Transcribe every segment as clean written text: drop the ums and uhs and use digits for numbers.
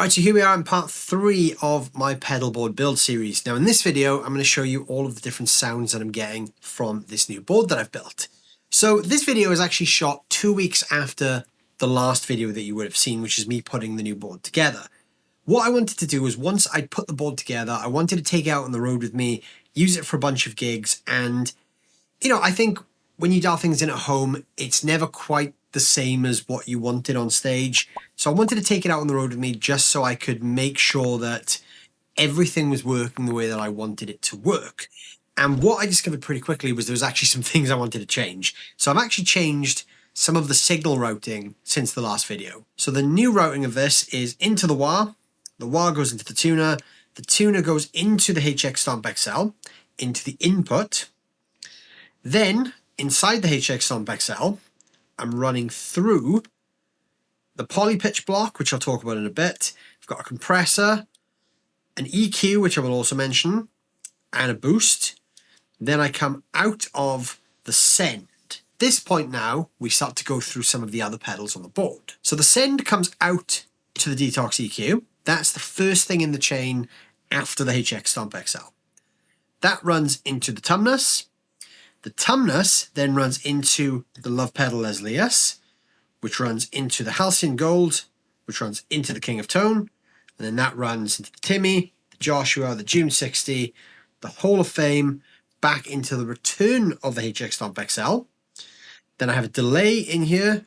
Alright, so here we are in part 3 of my pedalboard build series. Now in this video, I'm going to show you all of the different sounds that I'm getting from this new board that I've built. So this video is actually shot 2 weeks after the last video that you would have seen, which is me putting the new board together. What I wanted to do was once I'd put the board together, I wanted to take it out on the road with me, use it for a bunch of gigs, and I think when you dial things in at home, it's never quite the same as what you wanted on stage. So I wanted to take it out on the road with me just so I could make sure that everything was working the way that I wanted it to work. And what I discovered pretty quickly was there was actually some things I wanted to change. So I've actually changed some of the signal routing since the last video. So the new routing of this is into the wah goes into the tuner goes into the HX Stomp XL, into the input. Then inside the HX Stomp XL, I'm running through the poly pitch block, which I'll talk about in a bit. I've got a compressor, an EQ, which I will also mention, and a boost. Then I come out of the send. At this point now, we start to go through some of the other pedals on the board. So the send comes out to the Detox EQ. That's the first thing in the chain after the HX Stomp XL. That runs into the Tumnus. The Tumnus then runs into the Love Pedal as Lius, which runs into the Halcyon Gold, which runs into the King of Tone, and then that runs into the Timmy, the Joshua, the June 60, the Hall of Fame, back into the return of the HX Stomp XL. Then I have a delay in here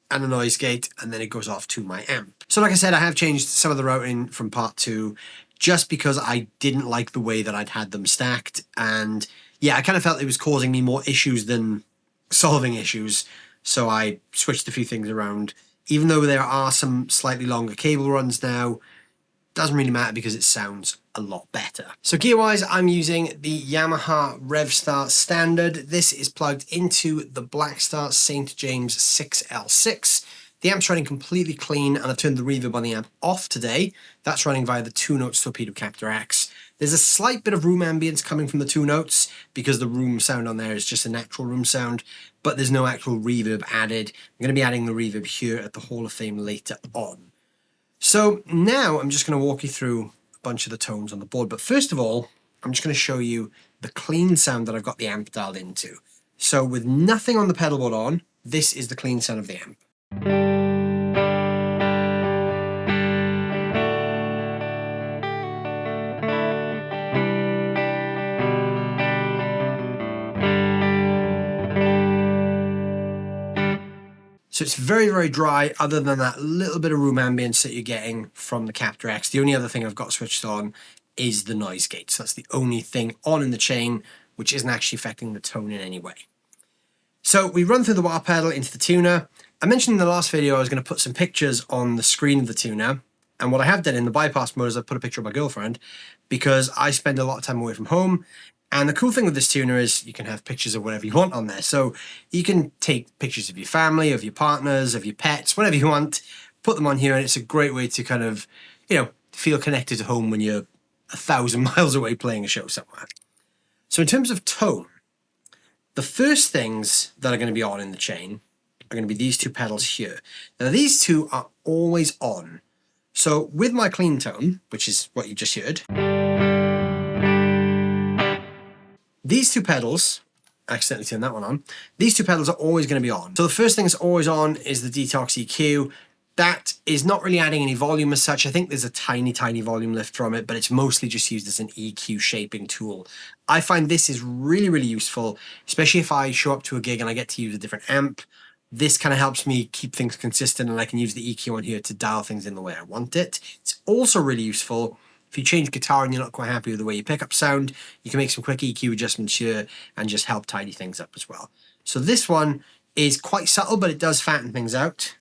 and a noise gate, and then it goes off to my amp. So like I said, I have changed some of the routing from part 2 just because I didn't like the way that I'd had them stacked, and yeah, I kind of felt it was causing me more issues than solving issues, so I switched a few things around. Even though there are some slightly longer cable runs now, doesn't really matter because it sounds a lot better. So gear-wise, I'm using the Yamaha RevStar Standard. This is plugged into the Blackstar St. James 6L6. The amp's running completely clean, and I've turned the reverb on the amp off today. That's running via the 2-note Torpedo Captor X. There's a slight bit of room ambience coming from the 2 notes because the room sound on there is just a natural room sound, but there's no actual reverb added. I'm going to be adding the reverb here at the Hall of Fame later on. So now I'm just going to walk you through a bunch of the tones on the board, but first of all, I'm just going to show you the clean sound that I've got the amp dialed into. So with nothing on the pedalboard on, this is the clean sound of the amp. So it's very, very dry other than that little bit of room ambience that you're getting from the Captor X. The only other thing I've got switched on is the noise gate. So that's the only thing on in the chain which isn't actually affecting the tone in any way. So we run through the wah pedal into the tuner. I mentioned in the last video I was going to put some pictures on the screen of the tuner. And what I have done in the bypass mode is I've put a picture of my girlfriend because I spend a lot of time away from home. And the cool thing with this tuner is you can have pictures of whatever you want on there. So you can take pictures of your family, of your partners, of your pets, whatever you want, put them on here, and it's a great way to kind of, feel connected to home when you're 1,000 miles away playing a show somewhere. So in terms of tone, the first things that are going to be on in the chain are going to be these 2 pedals here. Now these 2 are always on. So with my clean tone, which is what you just heard, these 2 pedals, I accidentally turned that one on, these 2 pedals are always going to be on. So the first thing that's always on is the Detox EQ. That is not really adding any volume as such. I think there's a tiny, tiny volume lift from it, but it's mostly just used as an EQ shaping tool. I find this is really, really useful, especially if I show up to a gig and I get to use a different amp. This kind of helps me keep things consistent, and I can use the EQ on here to dial things in the way I want it. It's also really useful if you change guitar and you're not quite happy with the way your pickups sound, you can make some quick EQ adjustments here and just help tidy things up as well. So this one is quite subtle, but it does fatten things out.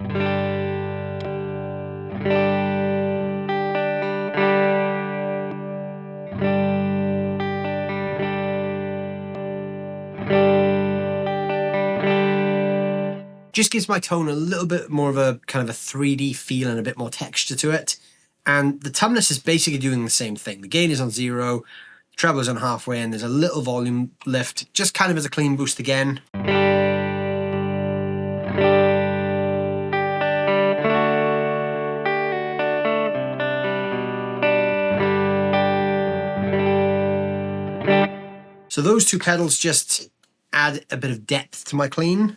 Just gives my tone a little bit more of a kind of a 3D feel and a bit more texture to it. And the Tumnus is basically doing the same thing. The gain is on 0, the treble is on halfway, and there's a little volume lift, just kind of as a clean boost again. So those two pedals just add a bit of depth to my clean.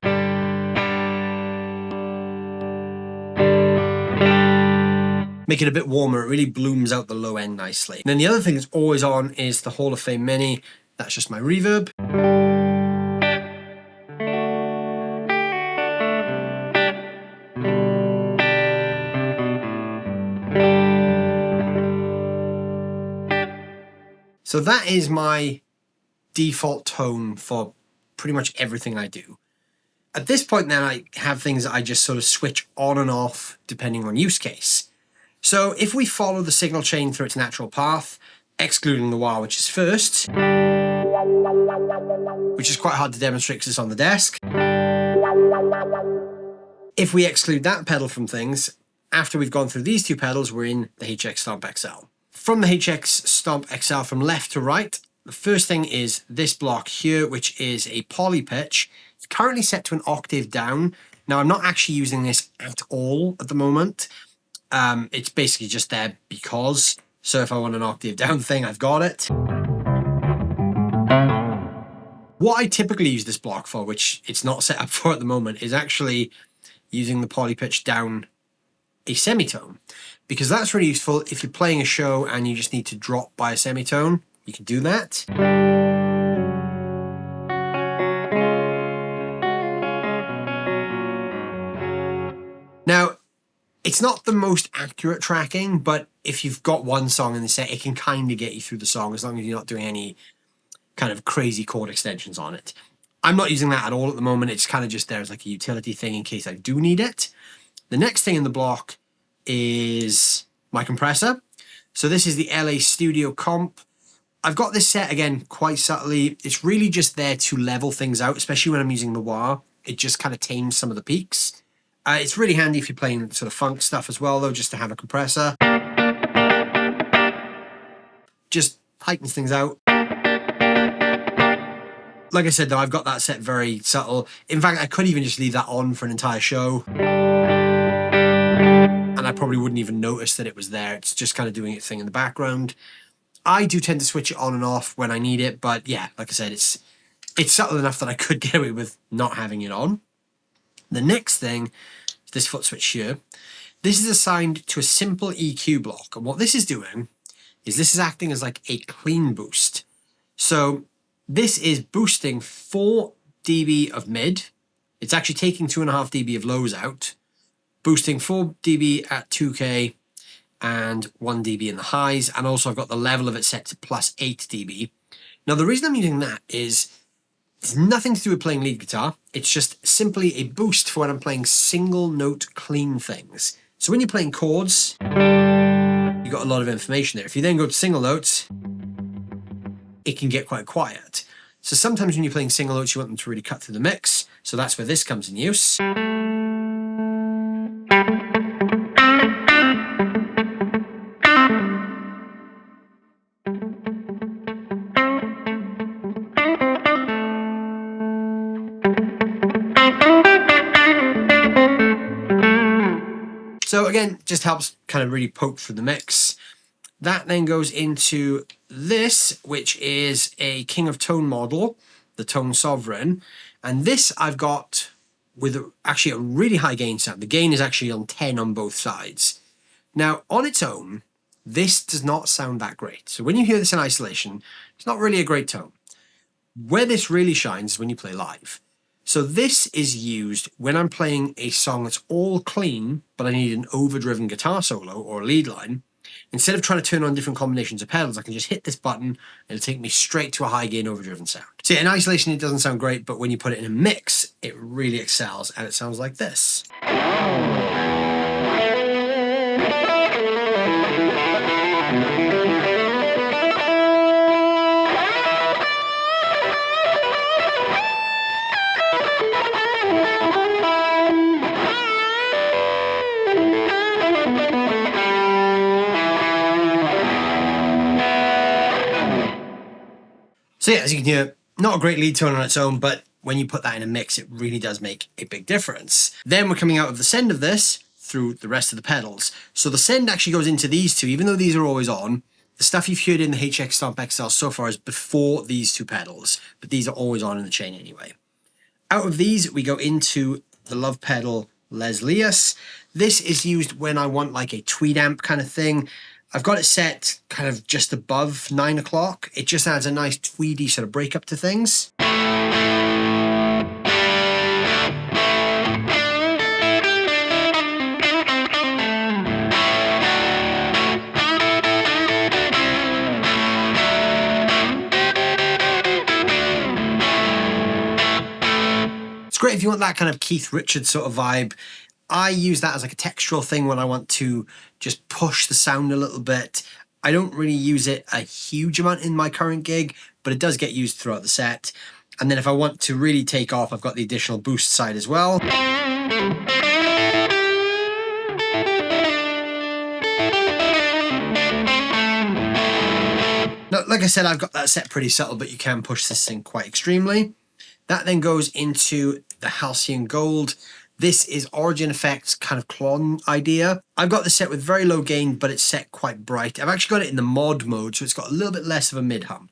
Make it a bit warmer, it really blooms out the low end nicely. And then the other thing that's always on is the Hall of Fame Mini. That's just my reverb. So that is my default tone for pretty much everything I do. At this point then, I have things that I just sort of switch on and off depending on use case. So if we follow the signal chain through its natural path, excluding the wah, which is first, which is quite hard to demonstrate because it's on the desk. If we exclude that pedal from things, after we've gone through these two pedals, we're in the HX Stomp XL. From the HX Stomp XL from left to right, the first thing is this block here, which is a poly pitch. It's currently set to an octave down. Now, I'm not actually using this at all at the moment. It's basically just there because. So if I want an octave down thing, I've got it. What I typically use this block for, which it's not set up for at the moment, is actually using the poly pitch down a semitone, because that's really useful if you're playing a show and you just need to drop by a semitone. You can do that. Now, it's not the most accurate tracking, but if you've got one song in the set, it can kind of get you through the song as long as you're not doing any kind of crazy chord extensions on it. I'm not using that at all at the moment. It's kind of just there as like a utility thing in case I do need it. The next thing in the block is my compressor. So this is the LA Studio Comp. I've got this set again quite subtly. It's really just there to level things out, especially when I'm using the wah. It just kind of tames some of the peaks. It's really handy if you're playing sort of funk stuff as well, though, just to have a compressor. Just heightens things out. Like I said, though, I've got that set very subtle. In fact, I could even just leave that on for an entire show. And I probably wouldn't even notice that it was there. It's just kind of doing its thing in the background. I do tend to switch it on and off when I need it, but yeah, like I said, it's subtle enough that I could get away with not having it on. The next thing is this foot switch here. This is assigned to a simple EQ block, and what this is doing is this is acting as like a clean boost. So this is boosting 4 dB of mid. It's actually taking 2.5 dB of lows out, boosting 4 dB at 2K and 1 dB in the highs, and also I've got the level of it set to plus 8 dB. Now the reason I'm using that is it's nothing to do with playing lead guitar. It's just simply a boost for when I'm playing single note clean things. So when you're playing chords, you've got a lot of information there. If you then go to single notes, it can get quite quiet. So sometimes when you're playing single notes, you want them to really cut through the mix. So that's where this comes in use. So again, just helps kind of really poke through the mix. That then goes into this, which is a King of Tone model, the Tone Sovereign. And this I've got with actually a really high gain sound. The gain is actually on 10 on both sides. Now, on its own, this does not sound that great. So when you hear this in isolation, it's not really a great tone. Where this really shines is when you play live. So this is used when I'm playing a song that's all clean, but I need an overdriven guitar solo or a lead line. Instead of trying to turn on different combinations of pedals, I can just hit this button and it'll take me straight to a high gain overdriven sound. So yeah, in isolation, it doesn't sound great, but when you put it in a mix, it really excels and it sounds like this. So yeah, as you can hear, not a great lead tone on its own, but when you put that in a mix, it really does make a big difference. Then we're coming out of the send of this through the rest of the pedals. So the send actually goes into these two, even though these are always on, The stuff you've heard in the HX Stomp XL so far is before these two pedals, but these are always on in the chain anyway. Out of these, we go into the Love Pedal Les Lius. This is used when I want like a tweed amp kind of thing. I've got it set kind of just above 9 o'clock. It just adds a nice tweedy sort of breakup to things. Great if you want that kind of Keith Richards sort of vibe. I use that as like a textural thing when I want to just push the sound a little bit. I don't really use it a huge amount in my current gig, but it does get used throughout the set. And then if I want to really take off, I've got the additional boost side as well. Now, like I said, I've got that set pretty subtle, but you can push this thing quite extremely. That then goes into the Halcyon Gold. This is Origin Effects kind of clone idea. I've got this set with very low gain, but it's set quite bright. I've actually got it in the mod mode, so it's got a little bit less of a mid-hum.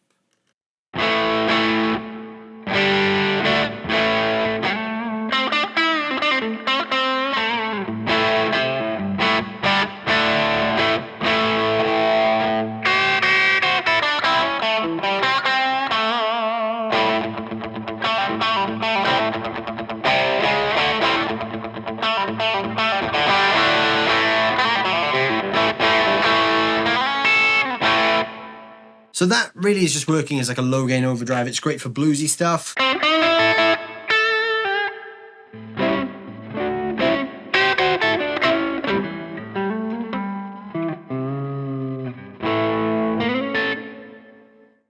So that really is just working as like a low gain overdrive. It's great for bluesy stuff.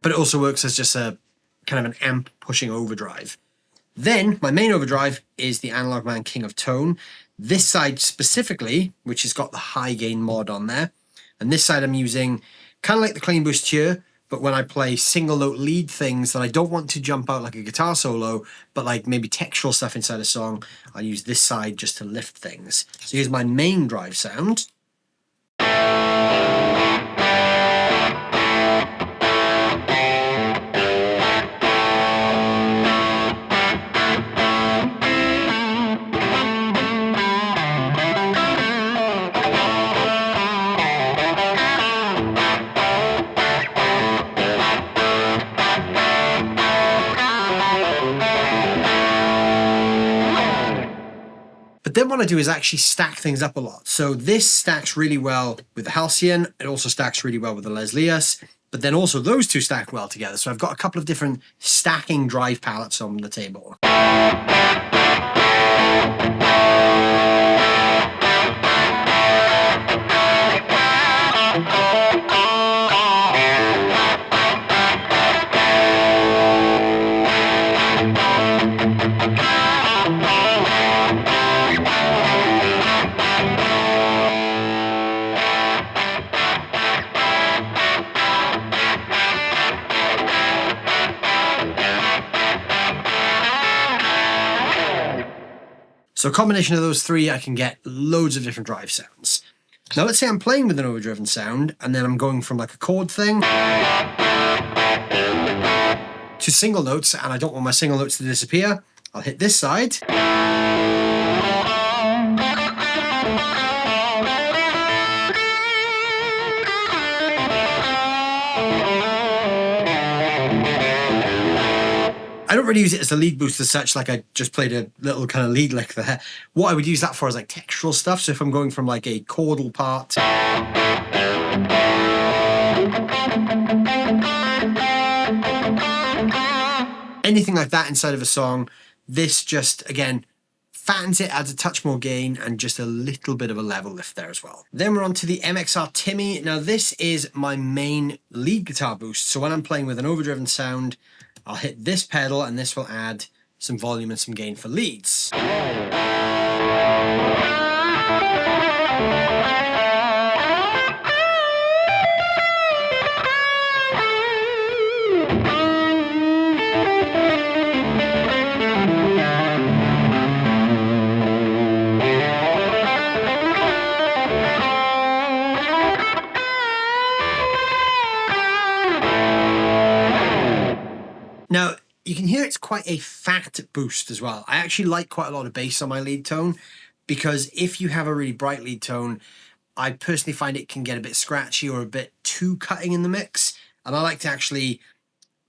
But it also works as just a kind of an amp pushing overdrive. Then my main overdrive is the Analogman King of Tone. This side specifically, which has got the high gain mod on there. And this side I'm using kind of like the clean boost here, but when I play single note lead things that I don't want to jump out like a guitar solo, but like maybe textural stuff inside a song, I'll use this side just to lift things. So here's my main drive sound. But then what I do is actually stack things up a lot. So this stacks really well with the Halcyon. It also stacks really well with the Les Lius. But then also those two stack well together. So I've got a couple of different stacking drive palettes on the table. So a combination of those three, I can get loads of different drive sounds. Now let's say I'm playing with an overdriven sound and then I'm going from like a chord thing to single notes and I don't want my single notes to disappear. I'll hit this side. I don't really use it as a lead boost as such, like I just played a little kind of lead lick there. What I would use that for is like textural stuff. So if I'm going from like a chordal part, anything like that inside of a song, this just, again, fattens it, adds a touch more gain, and just a little bit of a level lift there as well. Then we're on to the MXR Timmy. Now this is my main lead guitar boost. So when I'm playing with an overdriven sound, I'll hit this pedal and this will add some volume and some gain for leads. Now, you can hear it's quite a fat boost as well. I actually like quite a lot of bass on my lead tone, because if you have a really bright lead tone, I personally find it can get a bit scratchy or a bit too cutting in the mix. And I like to actually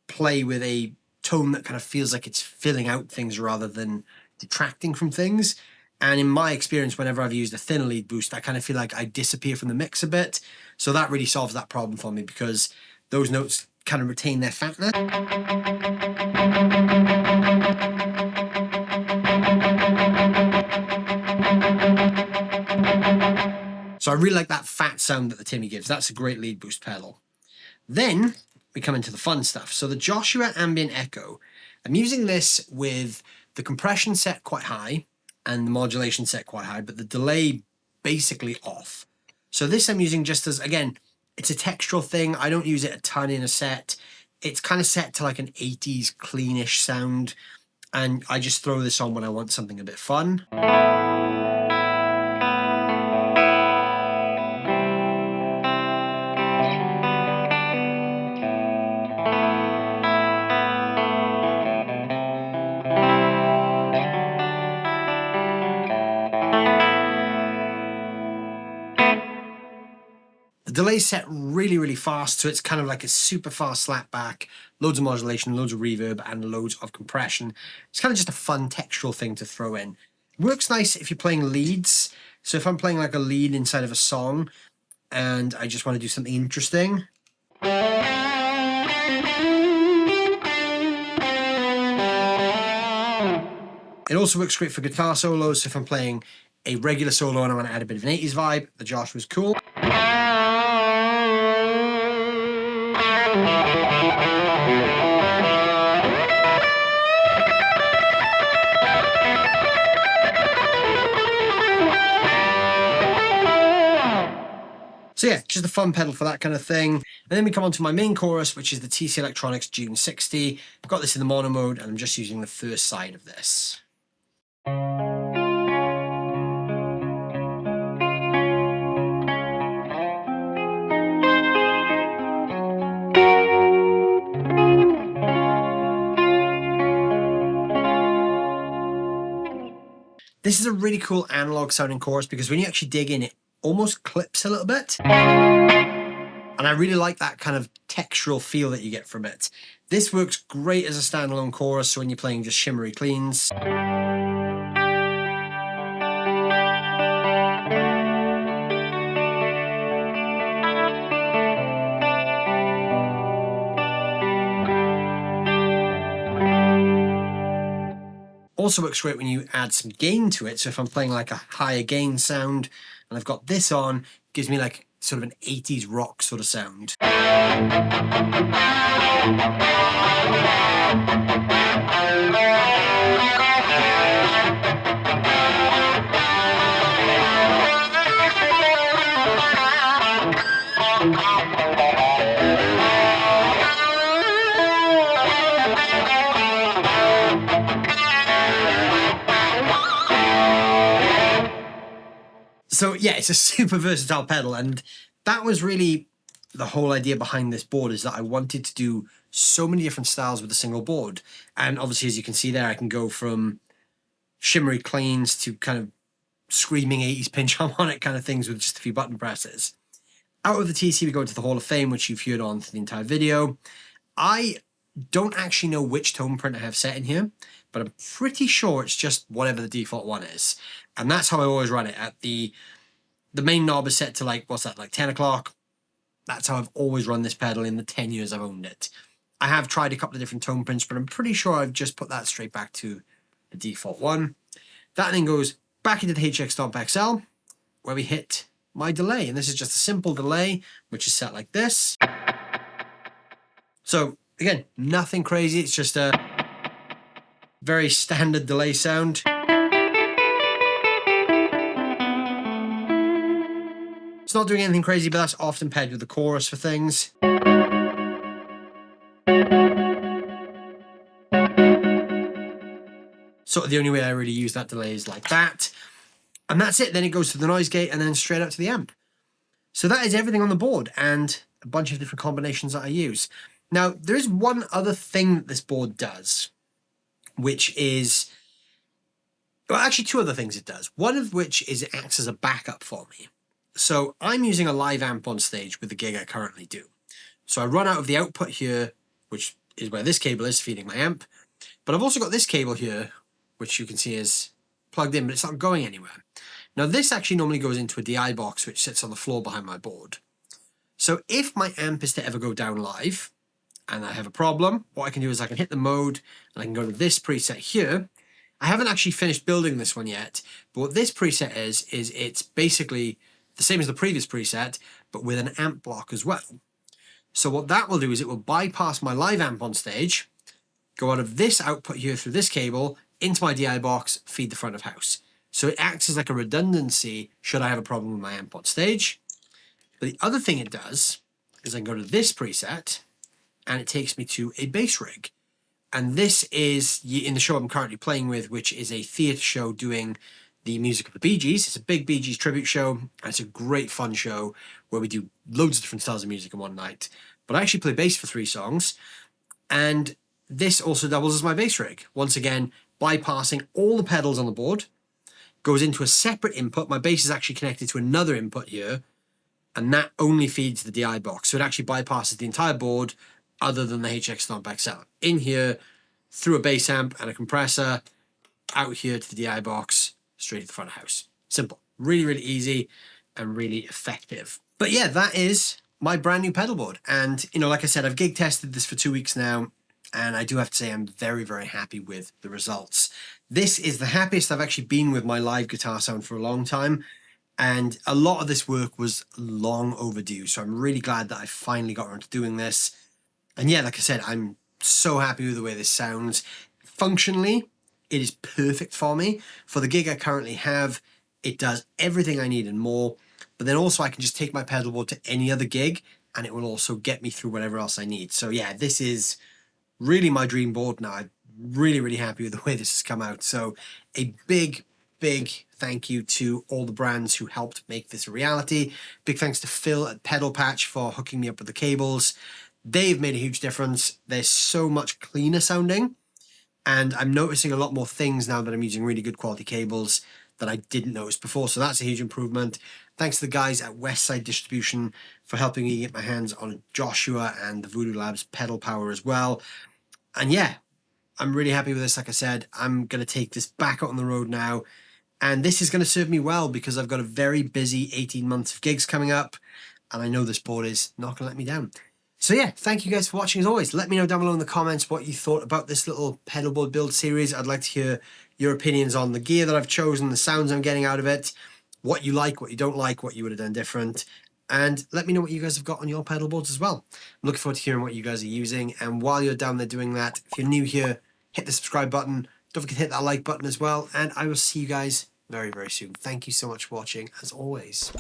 play with a tone that kind of feels like it's filling out things rather than detracting from things. And in my experience, whenever I've used a thinner lead boost, I kind of feel like I disappear from the mix a bit. So that really solves that problem for me, because those notes kind of retain their fatness. So I really like that fat sound that the Timmy gives. That's a great lead boost pedal. Then we come into the fun stuff. So the Joshua Ambient Echo, I'm using this with the compression set quite high and the modulation set quite high, but the delay basically off. So this I'm using just as, again, it's a textural thing. I don't use it a ton in a set. It's kind of set to like an 80s cleanish sound, and I just throw this on when I want something a bit fun. The delay's set really, really fast, so it's kind of like a super fast slapback, loads of modulation, loads of reverb, and loads of compression. It's kind of just a fun textural thing to throw in. It works nice if you're playing leads. So if I'm playing like a lead inside of a song and I just want to do something interesting. It also works great for guitar solos. So if I'm playing a regular solo and I want to add a bit of an 80s vibe, the Joshua's cool. So yeah, just a fun pedal for that kind of thing. And then we come on to my main chorus, which is the TC Electronics June 60. I've got this in the mono mode, and I'm just using the first side of this. This is a really cool analog sounding chorus, because when you actually dig in, it almost clips a little bit. And I really like that kind of textural feel that you get from it. This works great as a standalone chorus, so when you're playing just shimmery cleans. Also works great when you add some gain to it. So if I'm playing like a higher gain sound and I've got this on, it gives me like sort of an 80s rock sort of sound. So yeah, it's a super versatile pedal, and that was really the whole idea behind this board, is that I wanted to do so many different styles with a single board. And obviously, as you can see there, I can go from shimmery cleans to kind of screaming 80s pinch harmonic kind of things with just a few button presses. Out of the TC, we go to the Hall of Fame, which you've heard on for the entire video. I don't actually know which tone print I have set in here, but I'm pretty sure it's just whatever the default one is. And that's how I always run it. At the main knob is set to like, what's that, like 10 o'clock? That's how I've always run this pedal in the 10 years I've owned it. I have tried a couple of different tone prints, but I'm pretty sure I've just put that straight back to the default one. That then goes back into the HX Stomp XL, where we hit my delay. And this is just a simple delay, which is set like this. So again, nothing crazy. It's just a very standard delay sound. It's not doing anything crazy, but that's often paired with the chorus for things. Sort of the only way I really use that delay is like that. And that's it. Then it goes to the noise gate and then straight up to the amp. So that is everything on the board and a bunch of different combinations that I use. Now, there is one other thing that this board does, which is, well, actually two other things it does. One of which is it acts as a backup for me. So I'm using a live amp on stage with the gig I currently do. So I run out of the output here, which is where this cable is feeding my amp. But I've also got this cable here, which you can see is plugged in, but it's not going anywhere. Now this actually normally goes into a DI box, which sits on the floor behind my board. So if my amp is to ever go down live, and I have a problem, what I can do is I can hit the mode, and I can go to this preset here. I haven't actually finished building this one yet, but what this preset is it's basically the same as the previous preset, but with an amp block as well. So what that will do is it will bypass my live amp on stage, go out of this output here through this cable, into my DI box, feed the front of house. So it acts as like a redundancy should I have a problem with my amp on stage. But the other thing it does is I can go to this preset, and it takes me to a bass rig. And this is in the show I'm currently playing with, which is a theatre show doing the music of the Bee Gees. It's a big Bee Gees tribute show, and it's a great fun show where we do loads of different styles of music in one night. But I actually play bass for 3 songs, and this also doubles as my bass rig. Once again, bypassing all the pedals on the board, goes into a separate input. My bass is actually connected to another input here, and that only feeds the DI box. So it actually bypasses the entire board other than the HX Stomp XL. In here, through a bass amp and a compressor, out here to the DI box, straight to the front of house. Simple. Really, really easy and really effective. But yeah, that is my brand new pedal board. And, you know, like I said, I've gig tested this for 2 weeks now, and I do have to say I'm very, very happy with the results. This is the happiest I've actually been with my live guitar sound for a long time. And a lot of this work was long overdue. So I'm really glad that I finally got around to doing this. And yeah, like I said, I'm so happy with the way this sounds. Functionally, it is perfect for me. For the gig I currently have, it does everything I need and more. But then also I can just take my pedal board to any other gig, and it will also get me through whatever else I need. So yeah, this is really my dream board now. I'm really, really happy with the way this has come out. So a big, big thank you to all the brands who helped make this a reality. Big thanks to Phil at Pedal Patch for hooking me up with the cables. They've made a huge difference. They're so much cleaner sounding, and I'm noticing a lot more things now that I'm using really good quality cables that I didn't notice before. So that's a huge improvement. Thanks to the guys at Westside Distribution for helping me get my hands on Joshua and the Voodoo Labs pedal power as well. And yeah, I'm really happy with this. Like I said, I'm going to take this back out on the road now, and this is going to serve me well because I've got a very busy 18 months of gigs coming up, and I know this board is not going to let me down. So yeah, thank you guys for watching as always. Let me know down below in the comments what you thought about this little pedal board build series. I'd like to hear your opinions on the gear that I've chosen, the sounds I'm getting out of it, what you like, what you don't like, what you would have done different. And let me know what you guys have got on your pedal boards as well. I'm looking forward to hearing what you guys are using. And while you're down there doing that, if you're new here, hit the subscribe button. Don't forget to hit that like button as well. And I will see you guys very, very soon. Thank you so much for watching, as always.